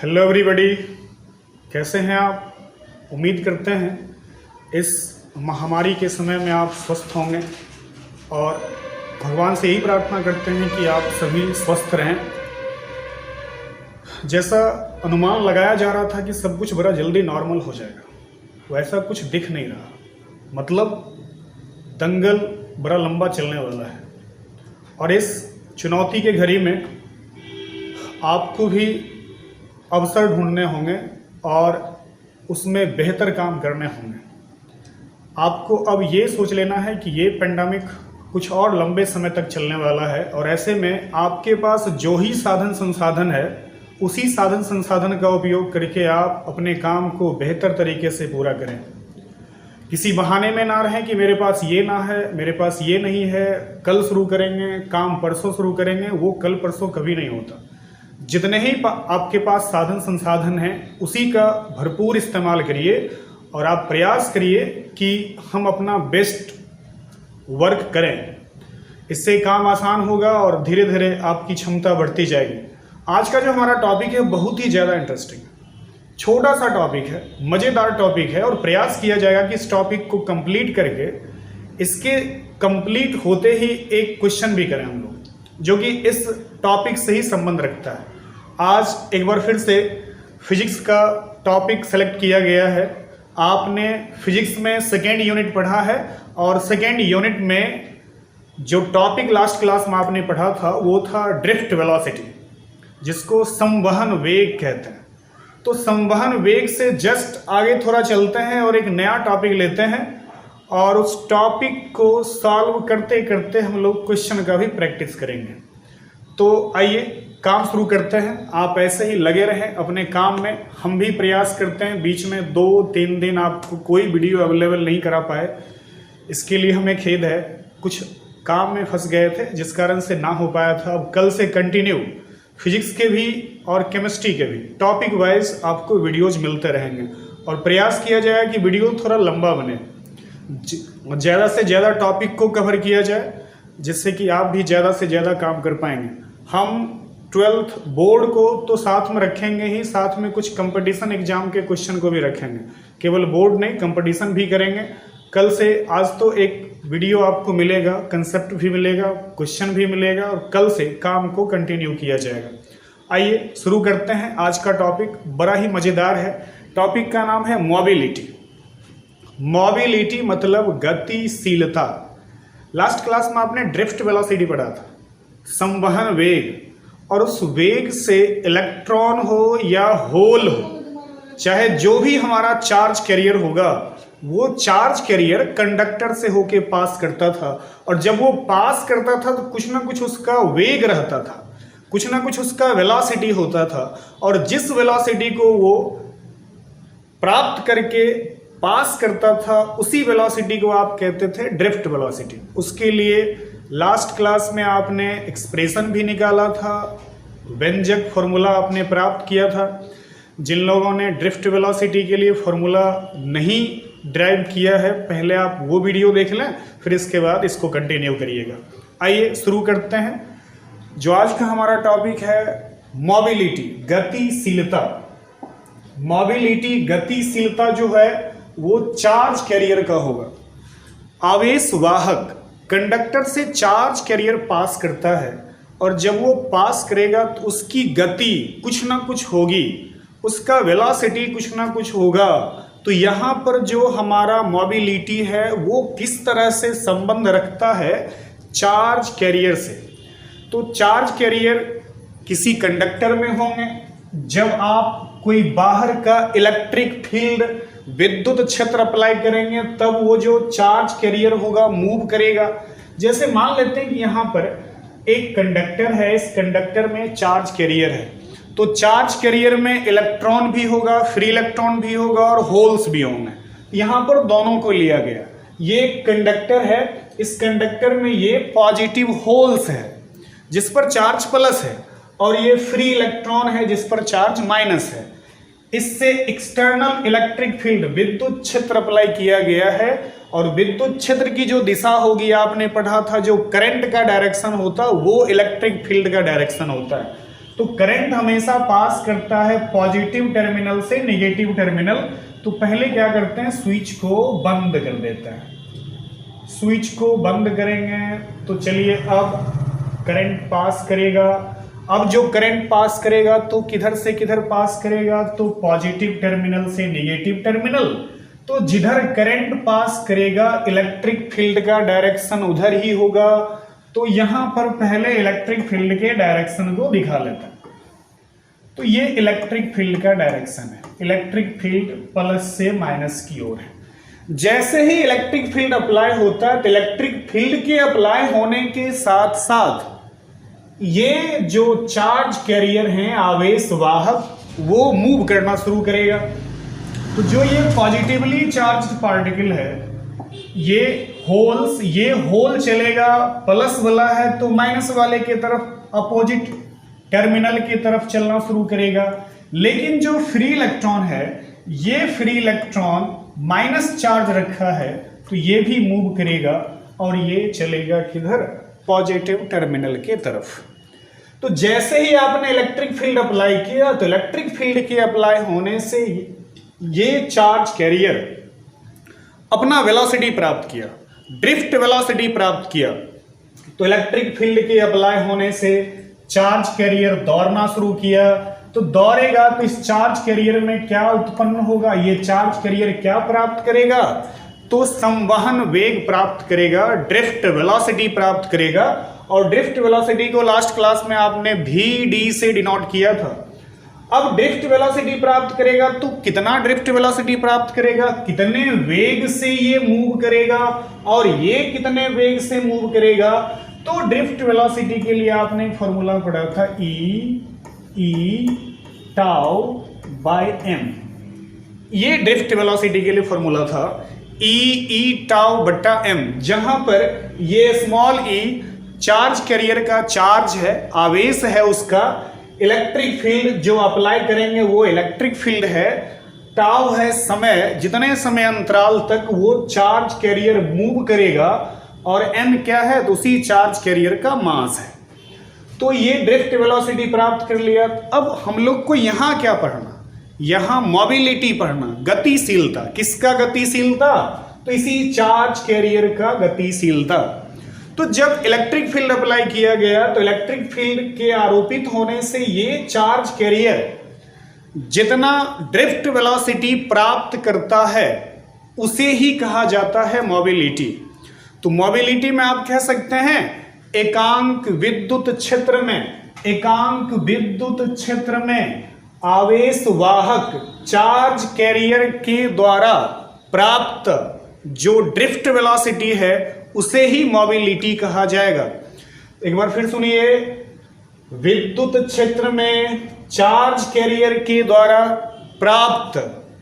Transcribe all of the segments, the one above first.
Hello everybody, कैसे हैं आप। उम्मीद करते हैं इस महामारी के समय में आप स्वस्थ होंगे और भगवान से यही प्रार्थना करते हैं कि आप सभी स्वस्थ रहें। जैसा अनुमान लगाया जा रहा था कि सब कुछ बड़ा जल्दी नॉर्मल हो जाएगा, वैसा कुछ दिख नहीं रहा। मतलब दंगल बड़ा लंबा चलने वाला है और इस चुनौती के घड़ी में आपको भी अवसर ढूंढने होंगे और उसमें बेहतर काम करने होंगे। आपको अब ये सोच लेना है कि ये पेंडेमिक कुछ और लंबे समय तक चलने वाला है और ऐसे में आपके पास जो ही साधन संसाधन है उसी साधन संसाधन का उपयोग करके आप अपने काम को बेहतर तरीके से पूरा करें। किसी बहाने में ना रहें कि मेरे पास ये ना है, मेरे पास ये नहीं है, कल शुरू करेंगे, काम परसों शुरू करेंगे। वो कल परसों कभी नहीं होता। जितने ही आपके पास साधन संसाधन हैं उसी का भरपूर इस्तेमाल करिए और आप प्रयास करिए कि हम अपना बेस्ट वर्क करें। इससे काम आसान होगा और धीरे धीरे आपकी क्षमता बढ़ती जाएगी। आज का जो हमारा टॉपिक है बहुत ही ज़्यादा इंटरेस्टिंग है। छोटा सा टॉपिक है, मज़ेदार टॉपिक है और प्रयास किया जाएगा कि इस टॉपिक को कंप्लीट करके इसके कंप्लीट होते ही एक क्वेश्चन भी करें हम लोग, जो कि इस टॉपिक से ही संबंध रखता है। आज एक बार फिर से फिजिक्स का टॉपिक सेलेक्ट किया गया है। आपने फिजिक्स में सेकेंड यूनिट पढ़ा है और सेकेंड यूनिट में जो टॉपिक लास्ट क्लास में आपने पढ़ा था वो था ड्रिफ्ट वेलोसिटी, जिसको संवहन वेग कहते हैं। तो संवहन वेग से जस्ट आगे थोड़ा चलते हैं और एक नया टॉपिक लेते हैं और उस टॉपिक को सॉल्व करते करते हम लोग क्वेश्चन का भी प्रैक्टिस करेंगे। तो आइए काम शुरू करते हैं। आप ऐसे ही लगे रहें अपने काम में, हम भी प्रयास करते हैं। बीच में 2-3 दिन आपको कोई वीडियो अवेलेबल नहीं करा पाए, इसके लिए हमें खेद है। कुछ काम में फंस गए थे जिस कारण से ना हो पाया था। अब कल से कंटिन्यू फिजिक्स के भी और केमिस्ट्री के भी टॉपिक वाइज आपको वीडियोज मिलते रहेंगे और प्रयास किया जाएगा कि वीडियो थोड़ा लंबा बने, ज़्यादा से ज़्यादा टॉपिक को कवर किया जाए, जिससे कि आप भी ज़्यादा से ज़्यादा काम कर पाएंगे। हम 12th बोर्ड को तो साथ में रखेंगे ही, साथ में कुछ कंपटीशन एग्जाम के क्वेश्चन को भी रखेंगे। केवल बोर्ड नहीं, कंपटीशन भी करेंगे। कल से आज तो एक वीडियो आपको मिलेगा, कंसेप्ट भी मिलेगा, क्वेश्चन भी मिलेगा और कल से काम को कंटिन्यू किया जाएगा। आइए शुरू करते हैं। आज का टॉपिक बड़ा ही मज़ेदार है। टॉपिक का नाम है मोबिलिटी। मोबिलिटी मतलब गतिशीलता। लास्ट क्लास में आपने ड्रिफ्ट वेलोसिटी पढ़ा था, संवहन वेग, और उस वेग से इलेक्ट्रॉन हो या होल हो, चाहे जो भी हमारा चार्ज कैरियर होगा, वो चार्ज कैरियर कंडक्टर से होके पास करता था और जब वो पास करता था तो कुछ ना कुछ उसका वेग रहता था, कुछ ना कुछ उसका वेलोसिटी होता था और जिस वेलोसिटी को वो प्राप्त करके पास करता था उसी वेलोसिटी को आप कहते थे ड्रिफ्ट वेलोसिटी। उसके लिए लास्ट क्लास में आपने एक्सप्रेशन भी निकाला था, व्यंजक फॉर्मूला आपने प्राप्त किया था। जिन लोगों ने ड्रिफ्ट वेलोसिटी के लिए फॉर्मूला नहीं ड्राइव किया है, पहले आप वो वीडियो देख लें, फिर इसके बाद इसको कंटिन्यू करिएगा। आइए शुरू करते हैं। जो आज का हमारा टॉपिक है मोबिलिटी, गतिशीलता। मोबिलिटी, गतिशीलता जो है वो चार्ज कैरियर का होगा। आवेश वाहक कंडक्टर से चार्ज कैरियर पास करता है और जब वो पास करेगा तो उसकी गति कुछ ना कुछ होगी, उसका वेलोसिटी कुछ ना कुछ होगा। तो यहाँ पर जो हमारा मोबिलिटी है वो किस तरह से संबंध रखता है चार्ज कैरियर से। तो चार्ज कैरियर किसी कंडक्टर में होंगे। जब आप कोई बाहर का इलेक्ट्रिक फील्ड, विद्युत क्षेत्र अप्लाई करेंगे तब वो जो चार्ज कैरियर होगा मूव करेगा। जैसे मान लेते हैं कि यहाँ पर एक कंडक्टर है, इस कंडक्टर में चार्ज कैरियर है, तो चार्ज कैरियर में इलेक्ट्रॉन भी होगा, फ्री इलेक्ट्रॉन भी होगा और होल्स भी होंगे। यहाँ पर दोनों को लिया गया। ये कंडक्टर है, इस कंडक्टर में ये पॉजिटिव होल्स है जिस पर चार्ज प्लस है और ये फ्री इलेक्ट्रॉन है जिस पर चार्ज माइनस है। इससे एक्सटर्नल इलेक्ट्रिक फील्ड, विद्युत क्षेत्र अप्लाई किया गया है और विद्युत क्षेत्र की जो दिशा होगी, आपने पढ़ा था जो करंट का डायरेक्शन होता वो इलेक्ट्रिक फील्ड का डायरेक्शन होता है। तो करंट हमेशा पास करता है पॉजिटिव टर्मिनल से नेगेटिव टर्मिनल। तो पहले क्या करते हैं, स्विच को बंद कर देते हैं। स्विच को बंद करेंगे तो चलिए अब करंट पास करेगा। अब जो करंट पास करेगा तो किधर से किधर पास करेगा, तो पॉजिटिव टर्मिनल से नेगेटिव टर्मिनल। तो जिधर करंट पास करेगा इलेक्ट्रिक फील्ड का डायरेक्शन उधर ही होगा। तो यहां पर पहले इलेक्ट्रिक फील्ड के डायरेक्शन को दिखा लेते हैं। तो ये इलेक्ट्रिक फील्ड का डायरेक्शन है, इलेक्ट्रिक फील्ड प्लस से माइनस की ओर है। जैसे ही इलेक्ट्रिक फील्ड अप्लाई होता है तो इलेक्ट्रिक फील्ड के अप्लाई होने के साथ साथ ये जो चार्ज कैरियर हैं, आवेश वाहक, वो मूव करना शुरू करेगा। तो जो ये पॉजिटिवली चार्ज्ड पार्टिकल है, ये होल चलेगा, प्लस वाला है तो माइनस वाले की तरफ अपोजिट टर्मिनल की तरफ चलना शुरू करेगा। लेकिन जो फ्री इलेक्ट्रॉन है, ये फ्री इलेक्ट्रॉन माइनस चार्ज रखा है तो ये भी मूव करेगा और ये चलेगा किधर, पॉजिटिव टर्मिनल के तरफ। तो जैसे ही आपने इलेक्ट्रिक फील्ड अप्लाई किया तो इलेक्ट्रिक फील्ड के अप्लाई होने से ये चार्ज कैरियर अपना वेलोसिटी प्राप्त किया, ड्रिफ्ट वेलोसिटी प्राप्त किया। तो इलेक्ट्रिक फील्ड के अप्लाई होने से चार्ज कैरियर दौड़ना शुरू किया। तो दौड़ेगा तो इस चार्ज कैरियर में क्या उत्पन्न होगा, ये चार्ज कैरियर क्या प्राप्त करेगा, तो संवहन वेग प्राप्त करेगा, ड्रिफ्ट वेलोसिटी प्राप्त करेगा। और ड्रिफ्ट वेलोसिटी को लास्ट क्लास में आपने VD से डिनोट किया था। अब ड्रिफ्ट वेलोसिटी प्राप्त करेगा तो कितना ड्रिफ्ट वेलोसिटी प्राप्त करेगा, कितने वेग से ये मूव करेगा और ये कितने वेग से मूव करेगा। तो ड्रिफ्ट वेलोसिटी के लिए आपने एक फॉर्मूला पढ़ा था, E टाउ बाय m। ये ड्रिफ्ट वेलोसिटी के लिए फॉर्मूला था E टाउ बट्टा m, जहां पर ये स्मॉल e चार्ज कैरियर का चार्ज है, आवेश है उसका, इलेक्ट्रिक फील्ड जो अप्लाई करेंगे वो इलेक्ट्रिक फील्ड है, टाउ है समय, जितने समय अंतराल तक वो चार्ज कैरियर मूव करेगा, और m क्या है, तो उसी चार्ज कैरियर का मास है। तो ये ड्रिफ्ट वेलोसिटी प्राप्त कर लिया। अब हम लोग को यहां क्या पढ़ना, यहां मोबिलिटी पढ़ना, गतिशीलता। किसका गतिशीलता, तो इसी चार्ज कैरियर का गतिशीलता। तो जब इलेक्ट्रिक फील्ड अप्लाई किया गया तो इलेक्ट्रिक फील्ड के आरोपित होने से ये चार्ज कैरियर जितना ड्रिफ्ट वेलोसिटी प्राप्त करता है उसे ही कहा जाता है मोबिलिटी। तो मोबिलिटी में आप कह सकते हैं एकांक विद्युत क्षेत्र में आवेश वाहक चार्ज कैरियर के द्वारा प्राप्त जो ड्रिफ्ट वेलोसिटी है उसे ही मोबिलिटी कहा जाएगा। एक बार फिर सुनिए, विद्युत क्षेत्र में चार्ज कैरियर के द्वारा प्राप्त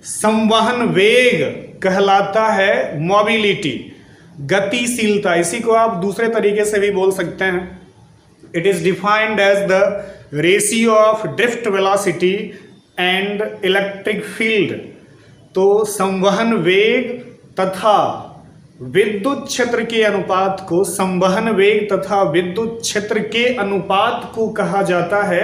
संवहन वेग कहलाता है मोबिलिटी, गतिशीलता। इसी को आप दूसरे तरीके से भी बोल सकते हैं। It is defined as the ratio of drift velocity and electric field. तो संवहन वेग तथा विद्युत क्षेत्र के अनुपात को, संवहन वेग तथा विद्युत क्षेत्र के अनुपात को कहा जाता है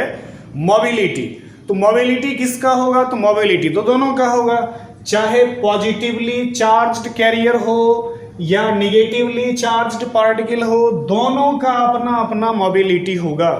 मोबिलिटी। तो मोबिलिटी किसका होगा, तो मोबिलिटी तो दोनों का होगा, चाहे पॉजिटिवली चार्ज्ड कैरियर हो या निगेटिवली चार्ज्ड पार्टिकल हो, दोनों का अपना अपना मोबिलिटी होगा।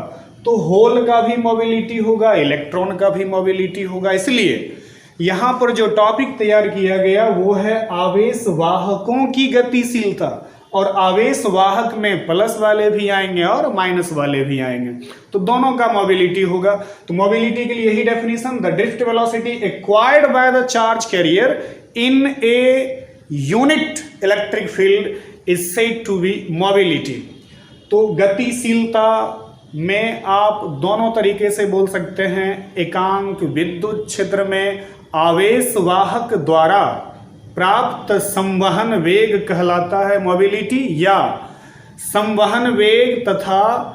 तो होल का भी मोबिलिटी होगा, इलेक्ट्रॉन का भी मोबिलिटी होगा। इसलिए यहां पर जो टॉपिक तैयार किया गया वो है आवेश वाहकों की गतिशीलता, और आवेश वाहक में प्लस वाले भी आएंगे और माइनस वाले भी आएंगे, तो दोनों का मोबिलिटी होगा। तो मोबिलिटी के लिए यही definition, the drift velocity acquired by the charge carrier in a unit electric field is said to be mobility. तो गतिशीलता में आप दोनों तरीके से बोल सकते हैं, एकांक विद्युत क्षेत्र में आवेश वाहक द्वारा प्राप्त संवहन वेग कहलाता है मोबिलिटी, या संवहन वेग तथा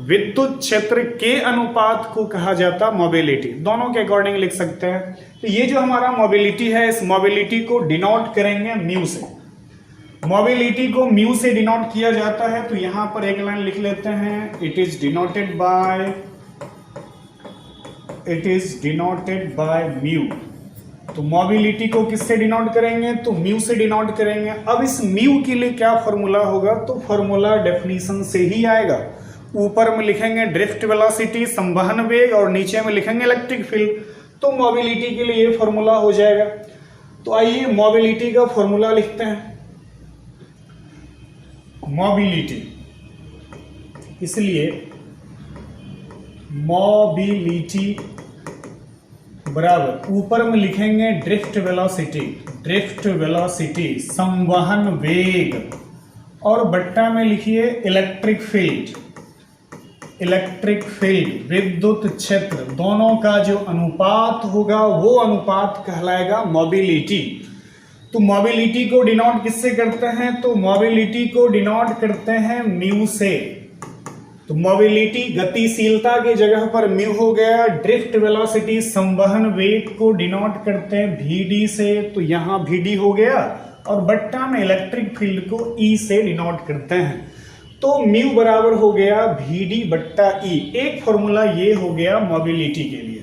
विद्युत क्षेत्र के अनुपात को कहा जाता मोबिलिटी। दोनों के अकॉर्डिंग लिख सकते हैं। तो ये जो हमारा मोबिलिटी है, इस मोबिलिटी को डिनोट करेंगे म्यू से। मोबिलिटी को म्यू से डिनोट किया जाता है। तो यहां पर एक लाइन लिख लेते हैं, it is denoted by it is denoted by mu. तो मोबिलिटी को किससे डिनोट करेंगे? तो म्यू से डिनोट करेंगे। अब इस म्यू के लिए क्या फॉर्मूला होगा? तो फॉर्मूला डेफिनेशन से ही आएगा। ऊपर में लिखेंगे ड्रिफ्ट वेलोसिटी, संवहन वेग, और नीचे में लिखेंगे इलेक्ट्रिक फील्ड। तो मोबिलिटी के लिए ये फॉर्मूला हो जाएगा। तो आइए मोबिलिटी का फॉर्मूला लिखते हैं। मोबिलिटी, इसलिए मोबिलिटी बराबर ऊपर में लिखेंगे ड्रिफ्ट वेलोसिटी, ड्रिफ्ट वेलोसिटी संवहन वेग, और बट्टा में लिखिए इलेक्ट्रिक फील्ड, इलेक्ट्रिक फील्ड विद्युत क्षेत्र। दोनों का जो अनुपात होगा वो अनुपात कहलाएगा मोबिलिटी। तो मोबिलिटी को डिनोट किससे करते हैं? तो मोबिलिटी को डिनोट करते हैं म्यू से। तो मोबिलिटी गतिशीलता की जगह पर म्यू हो गया। ड्रिफ्ट वेलोसिटी संवहन वेग को डिनोट करते हैं VD से, तो यहां VD हो गया, और बट्टा में इलेक्ट्रिक फील्ड को E से डिनोट करते हैं। तो म्यू बराबर हो गया VD बट्टा E। एक फॉर्मूला ये हो गया मोबिलिटी के लिए।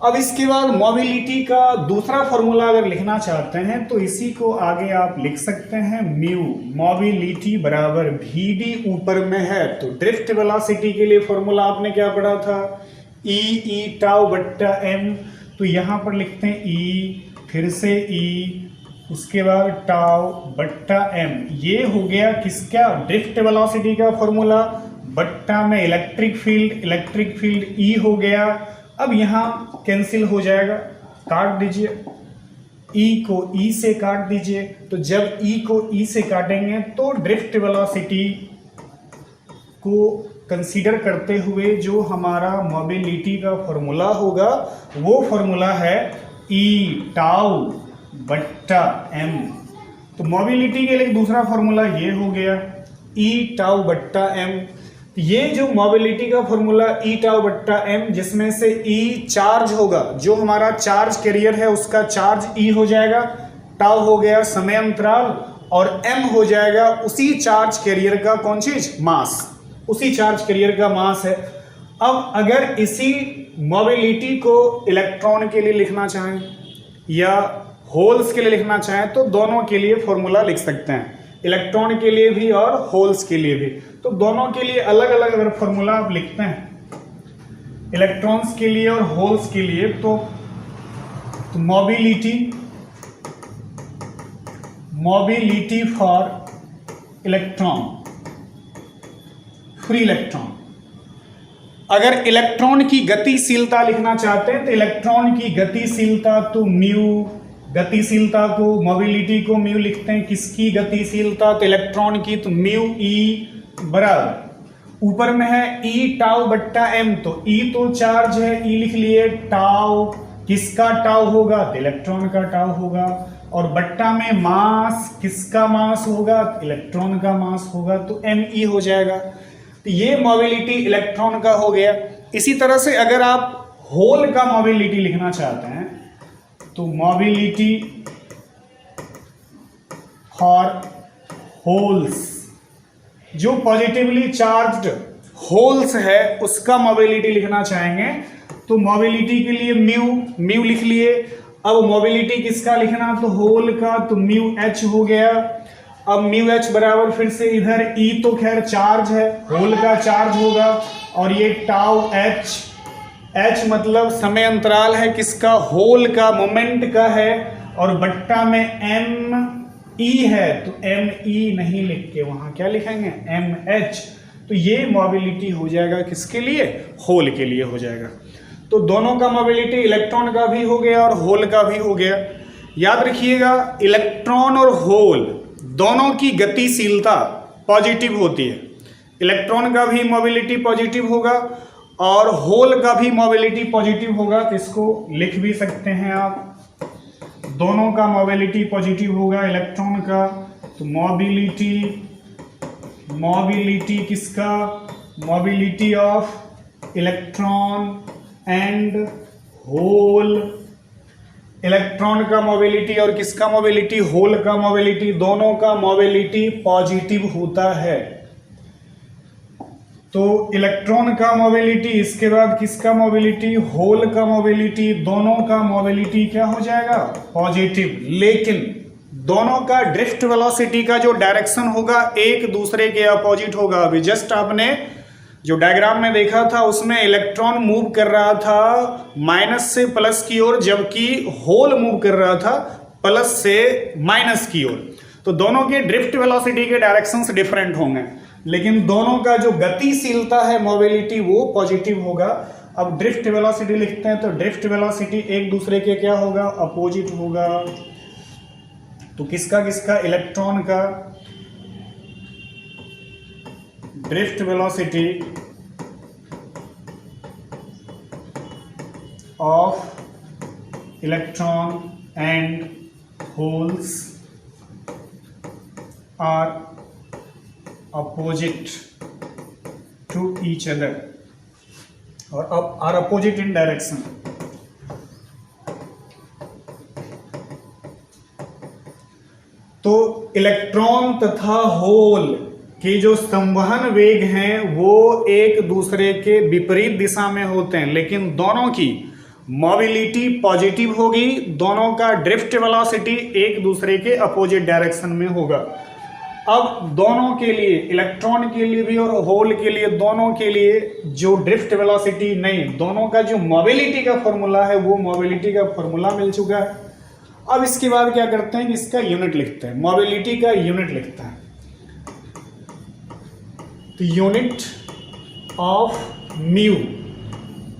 अब इसके बाद मोबिलिटी का दूसरा फॉर्मूला अगर लिखना चाहते हैं तो इसी को आगे आप लिख सकते हैं। म्यू मोबिलिटी बराबर VD ऊपर में है, तो ड्रिफ्ट वेलोसिटी के लिए फॉर्मूला आपने क्या पढ़ा था? E टाउ बट्टा M। तो यहां पर लिखते हैं E, फिर से E, उसके बाद टाउ बट्टा M। ये हो गया किसका? ड्रिफ्ट वेलोसिटी का फॉर्मूला। बट्टा में electric field, electric field E हो गया। अब यहां कैंसिल हो जाएगा, काट दीजिए, E को E से काट दीजिए। तो जब E को E से काटेंगे तो ड्रिफ्ट वेलोसिटी को कंसीडर करते हुए जो हमारा मोबिलिटी का फॉर्मूला होगा वो फॉर्मूला है E टाउ बट्टा M। तो मोबिलिटी के लिए दूसरा फॉर्मूला ये हो गया E टाउ बट्टा M। ये जो मोबिलिटी का फॉर्मूला E टाउ बट्टा M, जिसमें से E चार्ज होगा, जो हमारा चार्ज कैरियर है उसका चार्ज E हो जाएगा, टाउ हो गया समय अंतराल, और M हो जाएगा उसी चार्ज कैरियर का कौन चीज? मास, उसी चार्ज कैरियर का मास है। अब अगर इसी मोबिलिटी को इलेक्ट्रॉन के लिए लिखना चाहें या होल्स के लिए लिखना चाहें तो दोनों के लिए फॉर्मूला लिख सकते हैं, इलेक्ट्रॉन के लिए भी और होल्स के लिए भी। तो दोनों के लिए अलग अलग अगर फॉर्मूला आप लिखते हैं, इलेक्ट्रॉन्स के लिए और होल्स के लिए, तो mobility for electron, free electron. अगर इलेक्ट्रॉन की गतिशीलता लिखना चाहते हैं तो इलेक्ट्रॉन की गतिशीलता, तो म्यू, गतिशीलता को मोबिलिटी को म्यू लिखते हैं। किसकी गतिशीलता? तो इलेक्ट्रॉन की। तो म्यू E बराबर ऊपर में है E टाउ बट्टा M। तो E तो चार्ज है, E लिख लिए। टाउ किसका टाउ होगा? तो इलेक्ट्रॉन का टाउ होगा। और बट्टा में मास, किसका मास होगा? इलेक्ट्रॉन का मास होगा। तो Me हो जाएगा। तो ये मोबिलिटी इलेक्ट्रॉन का हो गया। इसी तरह से अगर आप होल का मोबिलिटी लिखना चाहते हैं तो मोबिलिटी फॉर होल्स, जो पॉजिटिवली चार्ज्ड होल्स है उसका मोबिलिटी लिखना चाहेंगे तो मोबिलिटी के लिए म्यू लिख लिए। अब मोबिलिटी किसका लिखना? तो होल का। तो म्यू H हो गया। अब म्यू H बराबर फिर से इधर E तो खैर चार्ज है, होल का चार्ज होगा, और ये टाउ H मतलब समय अंतराल है, किसका? होल का, मोमेंट का है, और बट्टा में ME है। तो ME नहीं लिख के वहां क्या लिखेंगे? MH। तो ये मोबिलिटी हो जाएगा किसके लिए? होल के लिए हो जाएगा। तो दोनों का मोबिलिटी इलेक्ट्रॉन का भी हो गया और होल का भी हो गया। याद रखिएगा इलेक्ट्रॉन और होल दोनों की गतिशीलता पॉजिटिव होती है। इलेक्ट्रॉन का भी मोबिलिटी पॉजिटिव होगा और होल का भी मोबिलिटी पॉजिटिव होगा। तो इसको लिख भी सकते हैं आप, दोनों का मोबिलिटी पॉजिटिव होगा इलेक्ट्रॉन का। तो मोबिलिटी किसका? Mobility of electron and hole. Electron का मोबिलिटी और किसका मोबिलिटी? होल का मोबिलिटी। दोनों का मोबिलिटी पॉजिटिव होता है। तो इलेक्ट्रॉन का मोबिलिटी, इसके बाद किसका मोबिलिटी, होल का मोबिलिटी, दोनों का मोबिलिटी क्या हो जाएगा, पॉजिटिव। लेकिन दोनों का ड्रिफ्ट वेलोसिटी का जो डायरेक्शन होगा एक दूसरे के अपोजिट होगा। अभी जस्ट आपने जो डायग्राम में देखा था उसमें इलेक्ट्रॉन मूव कर रहा था माइनस से प्लस की ओर, जबकि होल मूव कर रहा था प्लस से माइनस की ओर। तो दोनों के ड्रिफ्ट वेलोसिटी के डायरेक्शंस डिफरेंट होंगे, लेकिन दोनों का जो गतिशीलता है, मोबिलिटी, वो पॉजिटिव होगा। अब ड्रिफ्ट वेलोसिटी लिखते हैं तो ड्रिफ्ट वेलोसिटी एक दूसरे के क्या होगा, अपोजिट होगा। तो किसका किसका, इलेक्ट्रॉन का drift velocity of electron and holes are opposite to each other और आर अपोजिट इन डायरेक्शन। तो इलेक्ट्रॉन तथा होल के जो संवहन वेग हैं वो एक दूसरे के विपरीत दिशा में होते हैं, लेकिन दोनों की मोबिलिटी पॉजिटिव होगी, दोनों का ड्रिफ्ट वेलोसिटी एक दूसरे के अपोजिट डायरेक्शन में होगा। अब दोनों के लिए, इलेक्ट्रॉन के लिए भी और होल के लिए, दोनों के लिए जो ड्रिफ्ट वेलोसिटी नहीं, दोनों का जो मोबिलिटी का फॉर्मूला है वो मोबिलिटी का फॉर्मूला मिल चुका है। अब इसके बाद क्या करते हैं कि इसका यूनिट लिखते हैं, मोबिलिटी का यूनिट लिखते हैं। तो यूनिट ऑफ म्यू,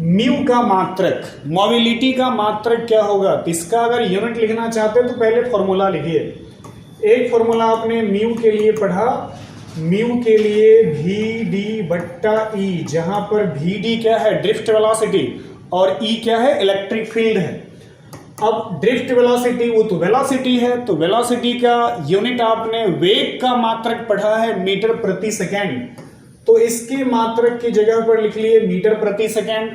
म्यू का मात्रक, मोबिलिटी का मात्रक क्या होगा। तो इसका अगर यूनिट लिखना चाहते हैं तो पहले फॉर्मूला लिखिए। एक फॉर्मूला आपने म्यू के लिए पढ़ा, म्यू के लिए वी डी बट्टा ई, जहां पर वी डी क्या है, ड्रिफ्ट वेलोसिटी, और ई क्या है, इलेक्ट्रिक फील्ड है। अब ड्रिफ्ट वेलोसिटी वो तो वेलोसिटी है, तो वेलोसिटी का यूनिट आपने वेग का मात्रक पढ़ा है मीटर प्रति सेकेंड, तो इसके मात्रक की जगह पर लिख लिए मीटर प्रति सेकेंड,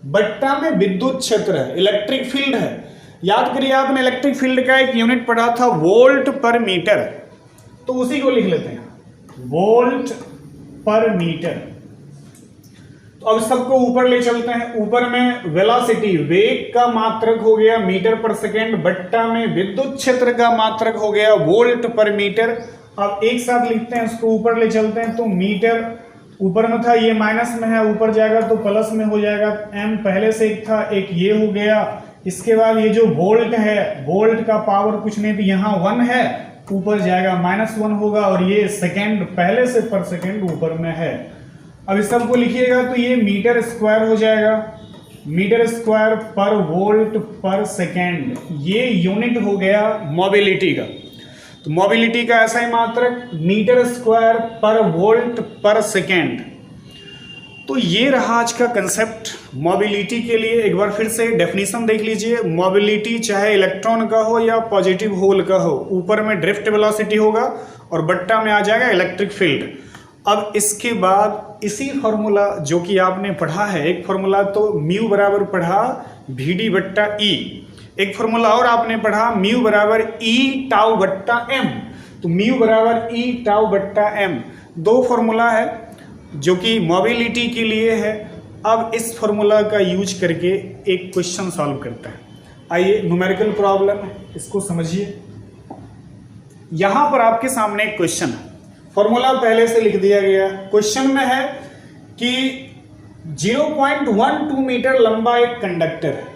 बट्टा में विद्युत क्षेत्र है, इलेक्ट्रिक फील्ड है। याद करिए आपने इलेक्ट्रिक फील्ड का एक यूनिट पढ़ा था वोल्ट पर मीटर, तो उसी को लिख लेते हैं, वोल्ट पर मीटर। तो अब सबको ऊपर ले चलते हैं। ऊपर में वेलोसिटी, वेग का मात्रक हो गया मीटर पर सेकेंड, बट्टा में विद्युत क्षेत्र का मात्रक हो गया वोल्ट पर मीटर। अब एक साथ लिखते हैं, इसको ऊपर ले चलते हैं। तो मीटर ऊपर में था, ये माइनस में है, ऊपर जाएगा तो प्लस में हो जाएगा। एम पहले से एक था, एक ये हो गया। इसके बाद ये जो वोल्ट है, वोल्ट का पावर कुछ नहीं, तो यहाँ 1 है, ऊपर जाएगा -1 होगा, और ये सेकेंड पहले से पर सेकेंड ऊपर में है। अब इस सबको लिखिएगा तो ये मीटर स्क्वायर हो जाएगा, मीटर स्क्वायर पर वोल्ट पर सेकेंड, ये यूनिट हो गया मोबिलिटी का। तो मोबिलिटी का ऐसा ही मात्रक मीटर स्क्वायर पर वोल्ट पर सेकेंड। तो ये रहा आज का कंसेप्ट मोबिलिटी के लिए। एक बार फिर से डेफिनेशन देख लीजिए। मोबिलिटी चाहे इलेक्ट्रॉन का हो या पॉजिटिव होल का हो, ऊपर में ड्रिफ्ट वेलोसिटी होगा और बट्टा में आ जाएगा इलेक्ट्रिक फील्ड। अब इसके बाद इसी फॉर्मूला जो कि आपने पढ़ा है, एक फॉर्मूला तो म्यू बराबर पढ़ा वी डी बट्टा ई, एक फॉर्मूला और आपने पढ़ा म्यू बराबर ई टाउ बट्टा एम। तो म्यू बराबर ई टाउ बट्टा एम, दो फॉर्मूला है जो कि मोबिलिटी के लिए है। अब इस फॉर्मूला का यूज करके एक क्वेश्चन सॉल्व करते हैं। आइए, न्यूमेरिकल प्रॉब्लम है, इसको समझिए। यहां पर आपके सामने एक क्वेश्चन है, फॉर्मूला पहले से लिख दिया गया। क्वेश्चन में है कि 0.12 मीटर लंबा एक कंडक्टर है,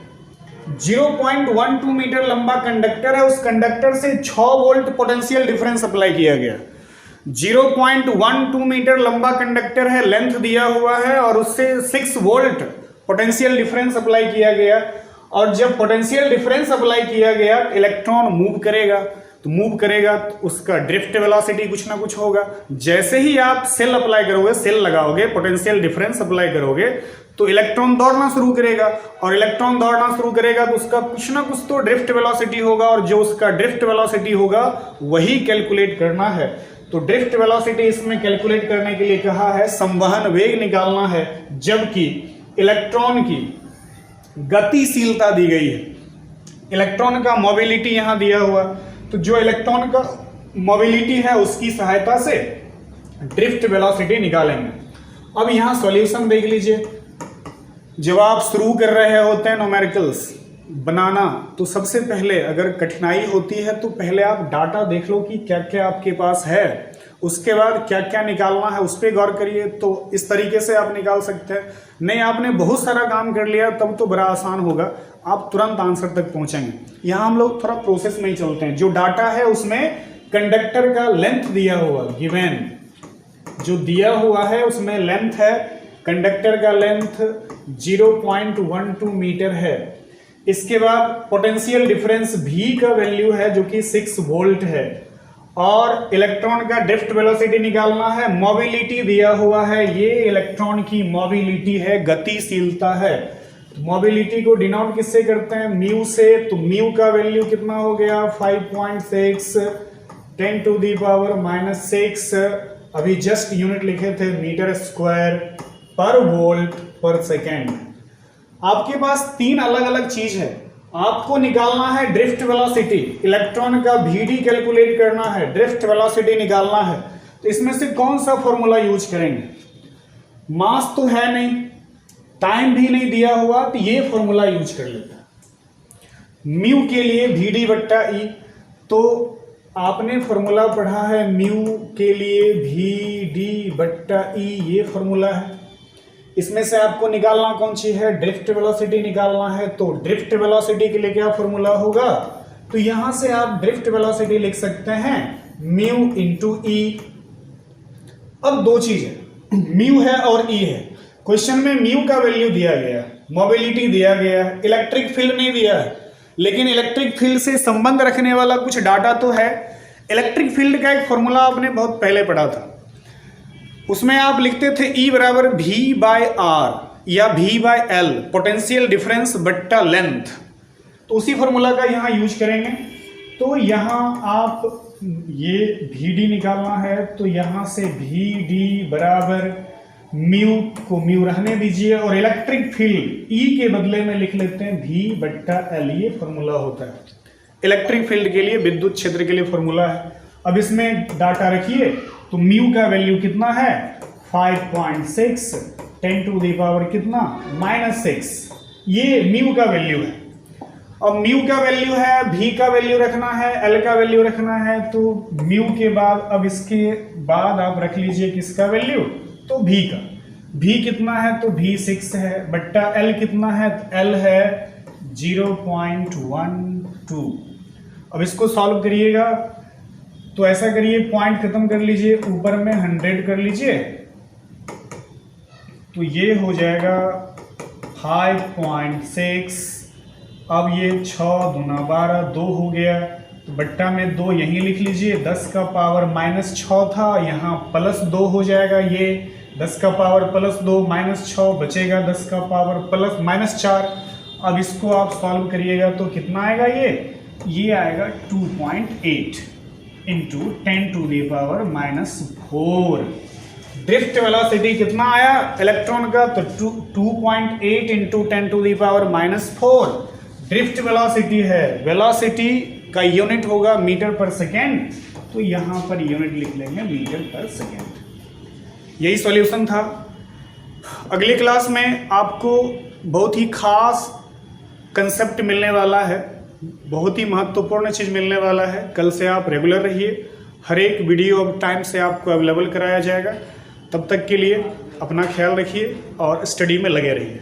0.12 मीटर लंबा कंडक्टर है, उस कंडक्टर से 6 वोल्ट पोटेंशियल डिफरेंस अप्लाई किया गया। 0.12 मीटर लंबा कंडक्टर है, लेंथ दिया हुआ है, और उससे 6 वोल्ट पोटेंशियल डिफरेंस अप्लाई किया गया। और जब पोटेंशियल डिफरेंस अप्लाई किया गया, इलेक्ट्रॉन मूव करेगा, तो मूव करेगा तो उसका ड्रिफ्ट वेलोसिटी कुछ ना कुछ होगा। जैसे ही आप सेल अप्लाई करोगे, सेल लगाओगे, पोटेंशियल डिफरेंस अप्लाई करोगे, तो इलेक्ट्रॉन दौड़ना शुरू करेगा, और इलेक्ट्रॉन दौड़ना शुरू करेगा तो उसका कुछ ना कुछ तो ड्रिफ्ट वेलोसिटी होगा, और जो उसका ड्रिफ्ट वेलोसिटी होगा वही कैलकुलेट करना है। तो ड्रिफ्ट वेलोसिटी इसमें कैलकुलेट करने के लिए कहा है, संवहन वेग निकालना है, जबकि इलेक्ट्रॉन की गतिशीलता दी गई है, इलेक्ट्रॉन का मोबिलिटी यहां दिया हुआ। तो जो इलेक्ट्रॉन का मोबिलिटी है उसकी सहायता से ड्रिफ्ट वेलोसिटी निकालेंगे। अब यहाँ सॉल्यूशन देख लीजिए। जब आप शुरू कर रहे होते हैं न्यूमेरिकल्स बनाना, तो सबसे पहले अगर कठिनाई होती है तो पहले आप डाटा देख लो कि क्या क्या आपके पास है, उसके बाद क्या क्या निकालना है उस पर गौर करिए। तो इस तरीके से आप निकाल सकते हैं। नहीं, आपने बहुत सारा काम कर लिया तब तो बड़ा आसान होगा, आप तुरंत आंसर तक पहुंचेंगे। यहाँ हम लोग थोड़ा प्रोसेस में ही चलते हैं। जो डाटा है उसमें कंडक्टर का लेंथ दिया हुआ, गिवन जो दिया हुआ है उसमें लेंथ है, कंडक्टर का लेंथ 0.12 मीटर है। इसके बाद पोटेंशियल डिफरेंस V का वैल्यू है जो कि 6 वोल्ट है, और इलेक्ट्रॉन का ड्रिफ्ट वेलोसिटी निकालना है। मोबिलिटी दिया हुआ है, ये इलेक्ट्रॉन की मोबिलिटी है, गतिशीलता है। मोबिलिटी को डिनोट किससे करते हैं? म्यू से। तो म्यू का वैल्यू कितना हो गया? 5.6 10⁻⁻⁶। अभी जस्ट यूनिट लिखे थे मीटर स्क्वायर पर वोल्ट पर सेकेंड। आपके पास 3 अलग अलग चीज है। आपको निकालना है ड्रिफ्ट वेलोसिटी, इलेक्ट्रॉन का VD कैलकुलेट करना है, ड्रिफ्ट वेलोसिटी निकालना है। तो इसमें से कौन सा फॉर्मूला यूज करेंगे? मास तो है नहीं, टाइम भी नहीं दिया हुआ, तो ये फॉर्मूला यूज कर लेते हैं। म्यू के लिए VD बट्टा E, तो आपने फॉर्मूला पढ़ा है म्यू के लिए VD बट्टा E, ये फॉर्मूला है। इसमें से आपको निकालना कौन सी है? ड्रिफ्ट वेलोसिटी निकालना है। तो ड्रिफ्ट वेलोसिटी के लिए क्या फॉर्मूला होगा? तो यहां से आप ड्रिफ्ट वेलोसिटी लिख सकते हैं म्यू इंटू E। अब 2 चीज है, म्यू है और E है। क्वेश्चन में म्यू का वैल्यू दिया गया, मोबिलिटी दिया गया है, इलेक्ट्रिक फील्ड नहीं दिया है, लेकिन इलेक्ट्रिक फील्ड से संबंध रखने वाला कुछ डाटा तो है। इलेक्ट्रिक फील्ड का एक फॉर्मूला आपने बहुत पहले पढ़ा था, उसमें आप लिखते थे E बराबर V/R या V/L, पोटेंशियल डिफरेंस बट्टा लेंथ। तो उसी फॉर्मूला का यहाँ यूज करेंगे। तो यहाँ आप ये VD निकालना है, तो यहाँ से VD बराबर म्यू को म्यू रहने दीजिए, और इलेक्ट्रिक फील्ड E के बदले में लिख लेते हैं V/L, ये फॉर्मूला होता है इलेक्ट्रिक फील्ड के लिए, विद्युत क्षेत्र के लिए फॉर्मूला है। अब इसमें डाटा रखिए, तो म्यू का वैल्यू कितना है? 5.6 10⁻कितना -6, ये म्यू का वैल्यू है। अब म्यू का वैल्यू है, V का वैल्यू रखना है, L का वैल्यू रखना है। तो म्यू के बाद अब इसके बाद आप रख लीजिए किसका वैल्यू? तो V का। V कितना है? तो V 6 है, बट्टा L कितना है? L है 0.12। अब इसको सॉल्व करिएगा, तो ऐसा करिए, पॉइंट खत्म कर लीजिए, ऊपर में 100 कर लीजिए, तो ये हो जाएगा 5.6। अब ये 6 दूना 12, 2 हो गया, तो बट्टा में 2 यहीं लिख लीजिए। 10 का पावर -6 था, यहाँ +2 हो जाएगा। ये 10 का पावर +2 -6 बचेगा 10 का पावर -4। अब इसको आप सॉल्व करिएगा तो कितना आएगा? ये आएगा 2.8 इंटू 10⁻⁻4। ड्रिफ्ट वेलोसिटी कितना आया इलेक्ट्रॉन का? तो 2.8 इंटू 10⁻⁴ ड्रिफ्ट वेलोसिटी है। वेलोसिटी का यूनिट होगा मीटर पर सेकेंड, तो यहां पर यूनिट लिख लेंगे मीटर पर सेकेंड। यही सॉल्यूशन था। अगली क्लास में आपको बहुत ही खास कंसेप्ट मिलने वाला है, बहुत ही महत्वपूर्ण चीज़ मिलने वाला है। कल से आप रेगुलर रहिए, हर एक वीडियो अब टाइम से आपको अवेलेबल कराया जाएगा। तब तक के लिए अपना ख्याल रखिए और स्टडी में लगे रहिए।